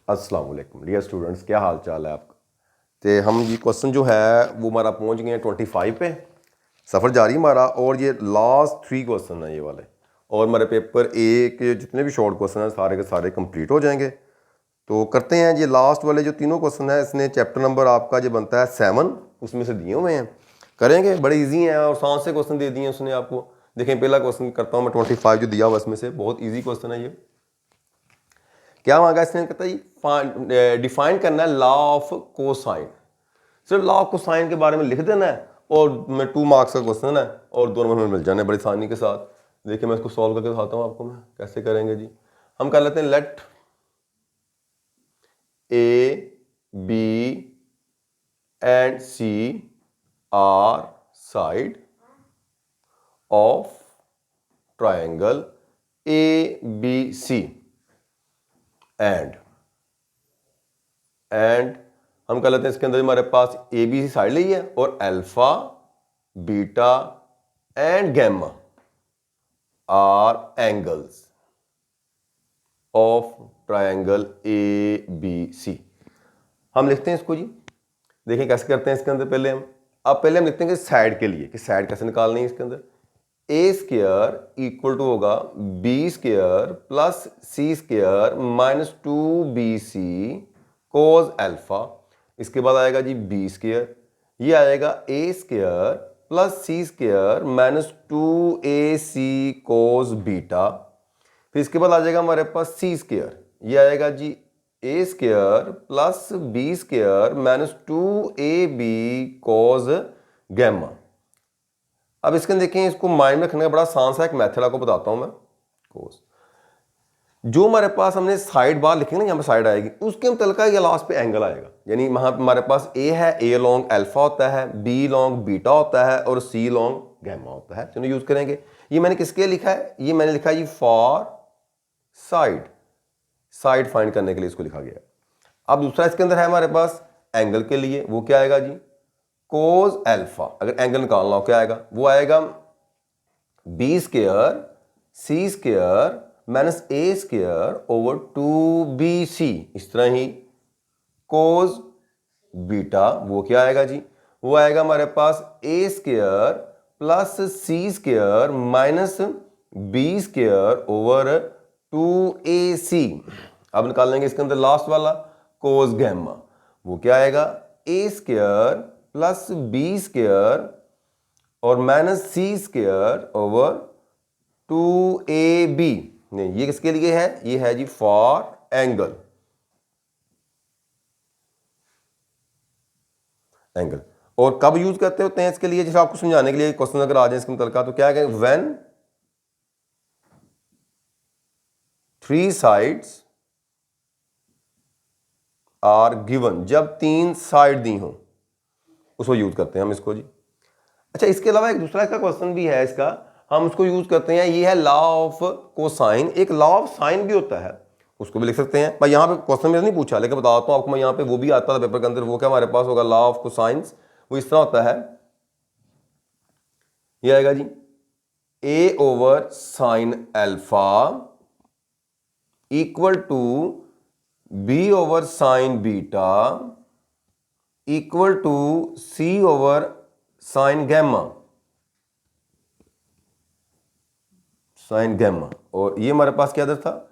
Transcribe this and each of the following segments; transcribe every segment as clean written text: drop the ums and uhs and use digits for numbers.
अस्सलाम वालेकुम dear students, क्या हाल चाल है आपका। तो हम ये क्वेश्चन जो है वो हमारा पहुंच गए हैं 25 पे। सफ़र जारी हमारा, और ये लास्ट 3 क्वेश्चन हैं ये वाले, और हमारे पेपर ए के जितने भी शॉर्ट क्वेश्चन हैं सारे के सारे कंप्लीट हो जाएंगे। तो करते हैं ये लास्ट वाले जो तीनों क्वेश्चन हैं, इसने चैप्टर नंबर आपका जो बनता है 7 उसमें से दिए हुए हैं। करेंगे, बड़े ईजी हैं और 7 से क्वेश्चन दे दिए हैं उसने आपको। देखें पहला क्वेश्चन करता हूँ मैं, 25 जो दिया हुआ इसमें से बहुत ईजी क्वेश्चन है ये। क्या मांगा इसने, कहता है डिफाइन करना है लॉ ऑफ कोसाइन। सिर्फ लॉ ऑफ कोसाइन के बारे में लिख देना है और मैं 2 मार्क्स का क्वेश्चन है और दोनों में मिल जाने बड़ी आसानी के साथ। देखिए मैं इसको सॉल्व करके दिखाता हूँ आपको, मैं कैसे करेंगे जी। हम कर लेते हैं let A B and C are side of triangle A B C and हम कर लेते हैं इसके अंदर हमारे पास ए बी सी साइड ली है और alpha beta and gamma are angles of triangle A B C. हम लिखते हैं इसको जी। देखिए कैसे करते हैं इसके अंदर। पहले हम लिखते हैं कि साइड के लिए, कि साइड कैसे निकालनी है। इसके अंदर ए स्क्वायर इक्वल टू होगा B square plus C square minus 2bc cos alpha. इसके बाद आएगा जी बी स्क्वायर, ये आएगा A square plus C square minus 2ac cos beta. फिर इसके बाद आ जाएगा हमारे पास सी स्क्वायर, ये आएगा जी A square plus B square minus 2ab cos gamma. अब इसके अंदर देखें, इसको माइंड में रखने का बड़ा आसान सा एक मेथड आपको बताता हूं मैं। कोस जो हमारे पास हमने साइड बार लिखेंगे ना, यहाँ पे साइड आएगी, उसके मुतलका ये लास्ट पे एंगल आएगा। यानी वहां पे हमारे पास ए है, ए लॉन्ग अल्फा होता है, बी लॉन्ग बीटा होता है और सी लॉन्ग गैमा होता है। चलो यूज करेंगे। ये मैंने किसके लिए लिखा है, ये मैंने लिखा है जी फॉर साइड फाइंड करने के लिए इसको लिखा गया। अब दूसरा इसके अंदर है हमारे पास एंगल के लिए, वो क्या आएगा जी कोस अल्फा। अगर एंगल निकालना हो क्या आएगा, वो आएगा बी स्क्वायर सी स्क्वायर माइनस ए स्क्वायर ओवर 2bc। इस तरह ही कोस बीटा, वो क्या आएगा जी, वो आएगा हमारे पास A square plus C square minus B square over 2ac। अब निकाल लेंगे इसके अंदर लास्ट वाला कोस गैमा, वो क्या आएगा A square plus B square और माइनस सी स्क्वायर ओवर 2ab। नहीं, ये किसके लिए है, ये है जी फॉर एंगल। और कब यूज करते होते हैं इसके लिए, जैसे आपको समझाने के लिए क्वेश्चन अगर आ जाए इसके मुतलका, तो क्या है व्हेन 3 साइड्स आर गिवन, जब 3 साइड दी हो उसको यूज करते हैं हम इसको जी। अच्छा, इसके अलावा एक दूसरा इसका क्वेश्चन भी है इसका, हम उसको यूज करते हैं, ये है लॉ ऑफ कोसाइन। एक लॉ ऑफ साइन भी होता है, उसको भी लिख सकते हैं। मैं यहाँ पे क्वेश्चन में नहीं पूछा, लेकिन बताता हूँ आपको मैं, यहाँ पे वो भी आता था पेपर के अंदर। वो क्या हमारे पास होगा लॉ ऑफ कोसाइंस, वो इस तरह होता है, ये आएगा जी A over sine alpha equal to B over sine beta equal to C over sine gamma. और ये हमारे पास क्या दर था,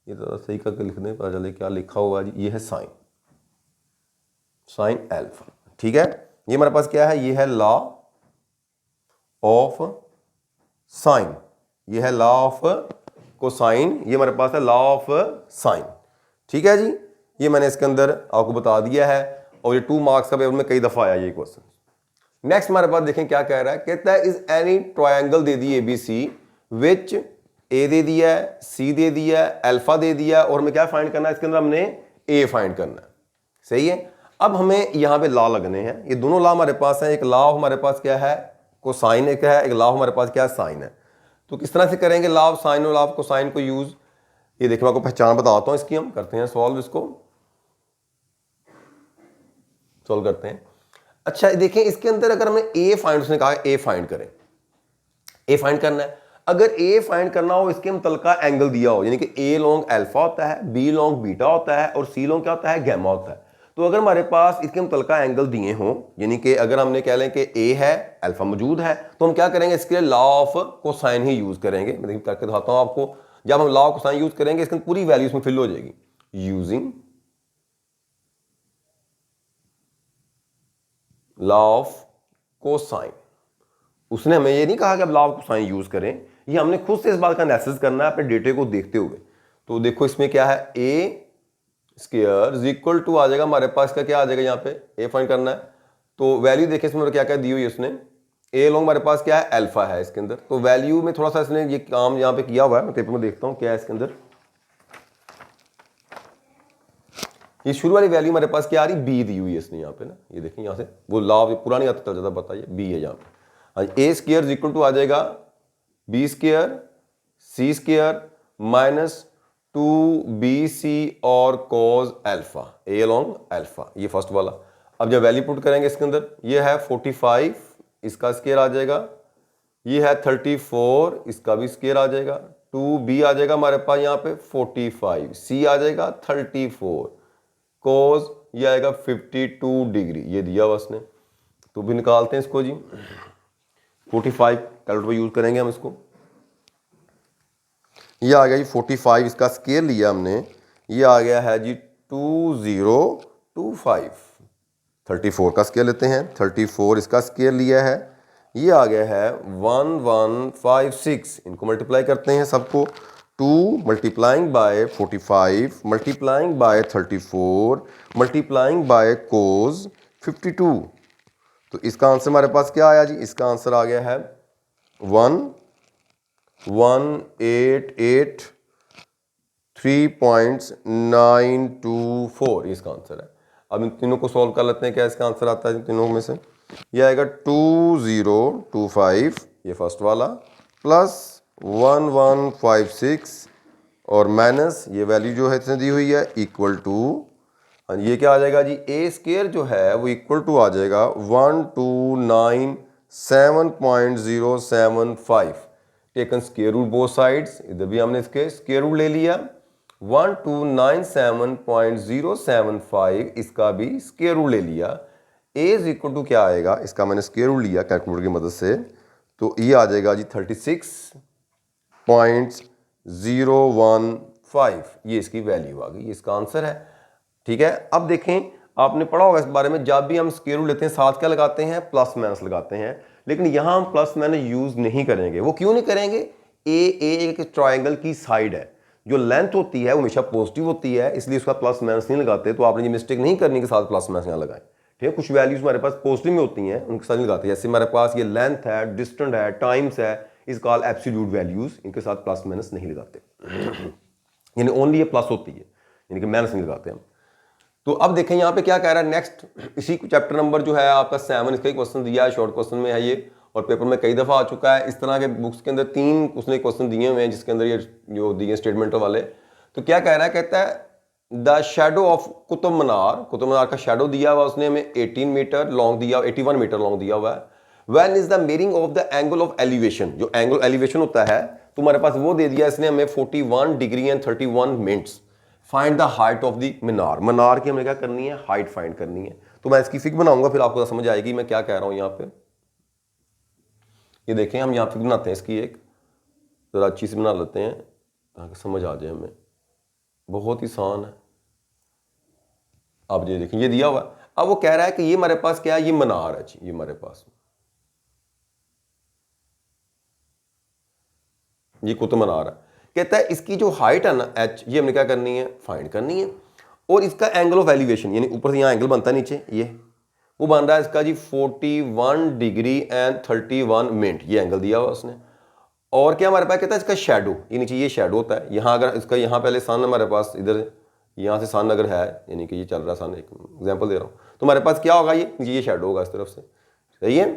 ये तो सही करके लिख दें, पता चले क्या लिखा हुआ जी। ये है साइन अल्फा, ठीक है। ये हमारे पास क्या है, ये है लॉ ऑफ साइन, ये है लॉ ऑफ कोसाइन, ये हमारे पास है लॉ ऑफ साइन, ठीक है जी। ये मैंने इसके अंदर आपको बता दिया है और ये 2 मार्क्स का पेपर में कई दफा आया ये क्वेश्चन। नेक्स्ट हमारे पास देखें क्या कह रहा है, कहता है इज एनी ट्रायंगल दे दी एबीसी विच ए दे दिया है, सी दे दिया है, अल्फा दे दिया, और हमें क्या फाइंड करना है इसके अंदर, हमने ए फाइंड करना है। सही है। अब हमें यहां पे लॉ लगने हैं, ये दोनों लॉ हमारे पास है। एक लॉ हमारे पास क्या है कोसाइन, एक है, एक लॉ हमारे पास क्या है साइन है। तो किस तरह से करेंगे लॉ ऑफ साइन और लॉ ऑफ कोसाइन को यूज, ये देखिए मैं आपको पहचान बताता हूं इसकी। हम करते हैं सॉल्व, इसको सॉल्व करते हैं। अच्छा देखें इसके अंदर अगर हमें ए फाइंड, उसने कहा ए फाइंड करें, ए फाइंड करना है। अगर ए फाइंड करना हो इसके मुतलका एंगल दिया हो, यानी कि ए लॉन्ग अल्फा होता है, बी लॉन्ग बीटा होता है और सी लॉन्ग क्या होता है, गैमा होता है। तो अगर हमारे पास इसके मुतलका एंगल दिए हों, यानी कि अगर हमने कह लें कि ए है, अल्फा मौजूद है, तो हम क्या करेंगे, इसके लिए law of cosine he use करेंगे। मैं करके दिखाता हूं आपको। जब हम लॉ ऑफ कोसाइन यूज करेंगे इसके पूरी वैल्यू इसमें फिल हो जाएगी। यूजिंग लॉ ऑफ कोसाइन, उसने हमें ये नहीं कहा कि अब लॉ ऑफ कोसाइन यूज करें, ये हमने खुद से इस बात का एनालिसिस करना है अपने डेटे को देखते हुए। तो देखो इसमें क्या है, ए स्क्वायर इज इक्वल टू आ जाएगा हमारे पास का, क्या आ जाएगा यहाँ पे, ए फाइंड करना है। तो वैल्यू देखिए इसमें क्या क्या दी हुई है उसने, ए लॉन्ग हमारे पास क्या है, अल्फा है इसके अंदर। तो वैल्यू में थोड़ा सा इसने ये काम यहाँ पे किया हुआ है, मैं पेपर में देखता हूँ क्या है इसके अंदर। ये शुरू वाली वैल्यू हमारे पास क्या आ रही, बी दी हुई है इसने यहाँ पे ना, ये देखिए यहाँ से वो लॉ पुरानी आता चल जाता, बताइए बी है यहाँ पे। ए स्क्वायर इज इक्वल टू आ जाएगा बी स्क्वायर सी स्क्वायर माइनस 2bc और cos alpha, a long alpha, ये फर्स्ट वाला। अब जब वैल्यू पुट करेंगे इसके अंदर, ये है 45, इसका स्क्वायर आ जाएगा, ये है 34, इसका भी स्क्वायर आ जाएगा, 2b आ जाएगा हमारे पास यहाँ पे 45, c आ जाएगा 34, cos ये आएगा 52 डिग्री, ये दिया हुआ उसने। तो भी निकालते हैं इसको जी, 45 कैलकुलेटर यूज करेंगे हम इसको। ये आ गया जी 45, इसका स्केयर लिया हमने, ये आ गया है जी 2025। 34 का स्केयर लेते हैं, 34 इसका स्केयर लिया है, ये आ गया है 1156। इनको मल्टीप्लाई करते हैं सबको, 2 multiplying by 45 multiplying by 34 multiplying by cos 52। तो इसका आंसर हमारे पास क्या आया जी, इसका आंसर आ गया है 11883.924, इसका आंसर है। अब इन तीनों को सॉल्व कर लेते हैं, क्या इसका आंसर आता है इन तीनों में से। ये आएगा 2025 ये फर्स्ट वाला, प्लस 1156 और माइनस ये वैल्यू जो है इसने दी हुई है इक्वल टू, ये क्या आ जाएगा जी, ए स्क्वायर जो है वो इक्वल टू आ जाएगा 1297.075। Taken square root both sides, इधर भी हमने इसके स्क्वायर रूट ले लिया, 1297.075 इसका भी स्क्वायर रूट ले लिया। ए इज इक्वल टू क्या आएगा, इसका मैंने स्क्वायर रूट लिया कैलकुलेटर की मदद से, तो ये आ जाएगा जी 36.015, ये इसकी वैल्यू आ गई, ये इसका आंसर है। ठीक है, अब देखें आपने पढ़ा होगा इस बारे में, जब भी हम स्क्वायर रूट लेते हैं साथ क्या लगाते हैं, प्लस माइनस लगाते हैं, लेकिन यहां हम प्लस माइनस यूज नहीं करेंगे। वो क्यों नहीं करेंगे, ए एक ट्रायंगल की साइड है, जो लेंथ होती है वो हमेशा पॉजिटिव होती है, इसलिए उसका प्लस माइनस नहीं लगाते। तो आपने ये मिस्टेक नहीं करनी के साथ प्लस माइनस यहाँ लगाएं। ठीक है, कुछ वैल्यूज हमारे पास पॉजिटिव में होती हैं, उनके साथ नहीं लगाते। जैसे हमारे पास ये लेंथ है, डिस्टेंस है, टाइम्स है, इस कॉल्ड एब्सोल्यूट वैल्यूज, इनके साथ प्लस माइनस नहीं लगाते। यानी ओनली ये प्लस होती है, यानी कि माइनस नहीं लगाते हम। तो अब देखें यहाँ पे क्या कह रहा है नेक्स्ट, इसी चैप्टर नंबर जो है आपका 7, इसका ही क्वेश्चन दिया है, शॉर्ट क्वेश्चन में है ये, और पेपर में कई दफ़ा आ चुका है। इस तरह के बुक्स के अंदर 3 उसने क्वेश्चन दिए हुए हैं जिसके अंदर ये जो दिए स्टेटमेंट वाले। तो क्या कह रहा है, कहता है the shadow of Qutub Minar का शेडो दिया हुआ उसने हमें 18 मीटर लॉन्ग दिया, 81 मीटर लॉन्ग दिया हुआ है। When is the measuring of the angle of elevation, जो एंगल एलिवेशन होता है तुम्हारे पास वो दे दिया इसने हमें 41 degree and 31 minutes. Find the height of the minar की हमें क्या करनी है, हाइट फाइंड करनी है। तो मैं इसकी फिग बनाऊंगा, फिर आपको समझ आएगी मैं क्या कह रहा हूं यहाँ पे। ये देखें हम यहाँ फिग बनाते हैं इसकी, एक जरा अच्छी से बना लेते हैं ताकि समझ आ जाए हमें, बहुत ही आसान है। अब ये देखें ये दिया हुआ, अब वो कह रहा है कि ये हमारे पास क्या है, ये मीनार है जी, ये हमारे पास ये कुतुब मीनार है। कहता है इसकी जो हाइट है ना h, ये हमने क्या करनी है, फाइंड करनी है। और इसका एंगल ऑफ एलिवेशन, यानी ऊपर से यहाँ एंगल बनता है नीचे, ये वो बन रहा है इसका जी 41 डिग्री एंड 31 मिनट, ये एंगल दिया हुआ उसने। और क्या हमारे पास कहता है इसका शेडो, ये नीचे ये शेडो होता है। यहाँ अगर इसका यहाँ पहले सन हमारे पास, इधर यहाँ से सन अगर है, यानी कि ये चल रहा सन, एक एग्जाम्पल दे रहा हूँ, तो हमारे पास क्या होगा, ये शेडो होगा इस तरफ से, सही है।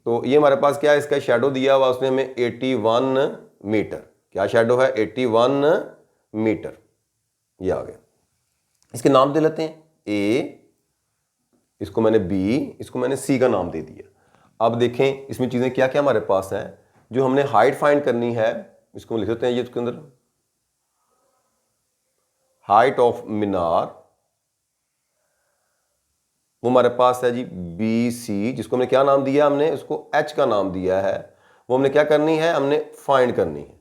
तो ये हमारे पास क्या है, इसका शेडो दिया हुआ उसने हमें 81 मीटर, क्या शेडो है 81 मीटर, ये आ गया। इसके नाम दे लेते हैं ए, इसको मैंने बी, इसको मैंने सी का नाम दे दिया। अब देखें इसमें चीज़ें क्या क्या हमारे पास हैं। जो हमने हाइट फाइंड करनी है, इसको हम लिख देते हैं ये इसके अंदर, हाइट ऑफ मीनार, वो हमारे पास है जी BC, जिसको हमने क्या नाम दिया, हमने उसको H का नाम दिया है। वो हमने क्या करनी है, हमने फाइंड करनी है।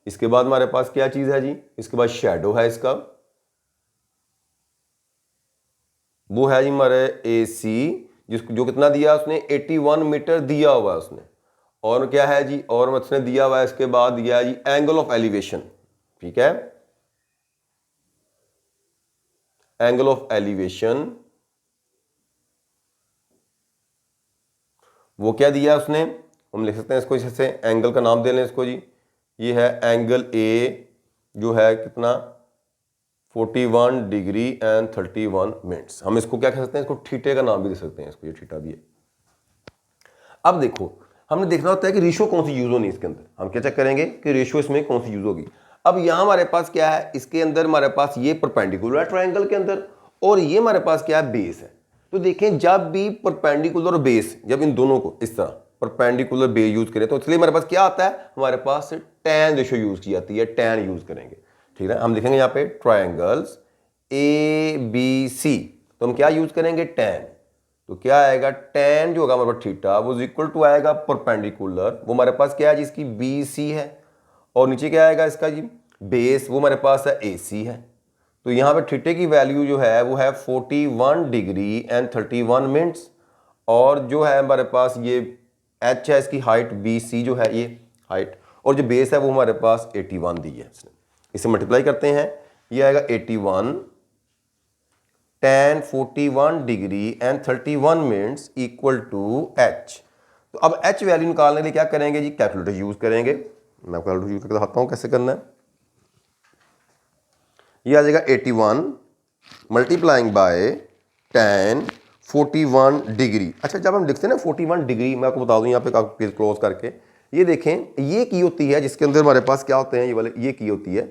इसके बाद हमारे पास क्या चीज है जी, इसके बाद शेडो है इसका, वो है जी हमारे AC, जिसको जो कितना दिया उसने 81 मीटर दिया हुआ है उसने। और क्या है जी, और उसने दिया हुआ है इसके बाद दिया है जी एंगल ऑफ एलिवेशन, ठीक है, एंगल ऑफ एलिवेशन, वो क्या दिया उसने, हम लिख सकते हैं इसको जैसे एंगल का नाम दे लें इसको जी, ये है एंगल A, जो है कितना 41 डिग्री एंड 31 मिनट्स। हम इसको क्या कह सकते हैं, इसको थीटे का नाम भी दे सकते हैं इसको, ये थीटा भी है। अब देखो हमने देखना होता है कि रेशियो कौन सी यूज होनी है इसके अंदर, हम क्या चेक करेंगे कि रेशियो इसमें कौन सी यूज होगी। अब यहां हमारे पास क्या है, इसके अंदर हमारे पास ये परपेंडिकुलर है ट्रायंगल के अंदर, और ये हमारे पास क्या है, बेस है। तो देखें जब भी परपेंडिकुलर और बेस, जब इन दोनों को इस तरह परपेंडिकुलर बेस यूज करें तो इसलिए हमारे पास क्या आता है, हमारे पास tan रेशियो यूज की जाती है, tan यूज करेंगे, ठीक है। हम लिखेंगे यहाँ पे ट्रायंगल्स ABC, तो हम क्या यूज करेंगे, tan। तो क्या आएगा, tan जो होगा हमारे पास थीटा, वो इक्वल टू आएगा परपेंडिकुलर, वो हमारे पास क्या है जिसकी BC है, और नीचे क्या आएगा इसका जी बेस, वो हमारे पास है AC है। तो यहाँ पे थीटे की वैल्यू जो है वो है 41 डिग्री एंड 31 मिनट्स, और जो है हमारे पास ये H है, इसकी हाइट BC जो है ये हाइट, और जो बेस है वो हमारे पास 81 दी है इसने। इसे मल्टीप्लाई करते हैं, ये आएगा 81 tan 41 degree and 31 minutes equal to H। तो अब H वैल्यू निकालने के लिए क्या करेंगे जी, कैलकुलेटर यूज करेंगे। मैं कैलकुलेटर यूज करके दिखाता हूँ कैसे करना है। ये आ जाएगा 81 मल्टीप्लाइंग बाय tan 41 डिग्री। अच्छा जब हम लिखते हैं ना 41 डिग्री, मैं आपको बता दूं यहाँ पे पेज क्लोज करके, ये देखें ये की होती है जिसके अंदर हमारे पास क्या होते हैं, ये वाले ये की होती है,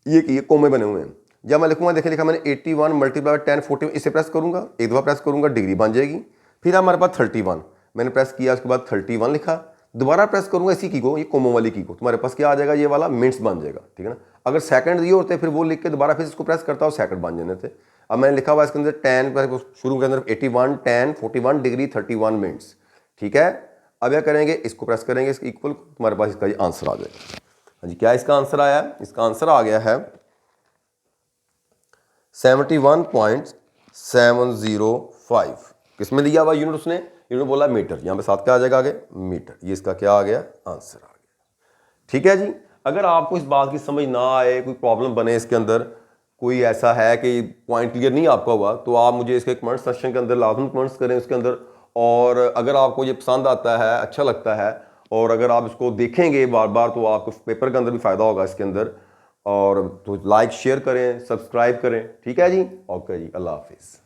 ये की कोमे बने हुए हैं। जब मैं लिखूंगा, देखें लिखा मैंने 81 मल्टीप्लाई 10 41, इसे प्रेस करूंगा, एक दफा प्रेस करूंगा डिग्री बन जाएगी। फिर हमारे पास 31, मैंने प्रेस किया, उसके बाद 31 लिखा, दोबारा प्रेस करूंगा इसी की को, ये कोमो वाली की को, तुम्हारे पास क्या आ जाएगा, ये वाला मिनट्स बन जाएगा, ठीक है ना। अगर सेकंड दिए होते फिर वो लिख के दोबारा फिर इसको प्रेस करता हूँ, सेकंड बन जाने थे। अब मैंने लिखा हुआ इसके अंदर 10 शुरू के अंदर 81 tan 41 डिग्री 31 मिनट्स, ठीक है। अब क्या करेंगे, इसको प्रेस करेंगे, इसके इक्वल, तुम्हारे पास इसका ये आंसर आ जाएगा। हाँ जी, क्या इसका आंसर आया, इसका आंसर आ गया है 71.705। किसमें दिया हुआ यूनिट, उसने यूनिट बोला मीटर, यहाँ पे साथ क्या आ जाएगा आगे, मीटर। ये इसका क्या आ गया, आंसर आ गया, ठीक है जी। अगर आपको इस बात की समझ ना आए, कोई प्रॉब्लम बने इसके अंदर, कोई ऐसा है कि पॉइंट क्लियर नहीं आपका हुआ, तो आप मुझे इसके कमेंट सेक्शन के अंदर लाजमी कमेंट्स करें उसके अंदर। और अगर आपको ये पसंद आता है, अच्छा लगता है, और अगर आप इसको देखेंगे बार बार, तो आपको पेपर के अंदर भी फ़ायदा होगा इसके अंदर। और तो लाइक शेयर करें, सब्सक्राइब करें, ठीक है जी। ओके जी, अल्लाह हाफिज़।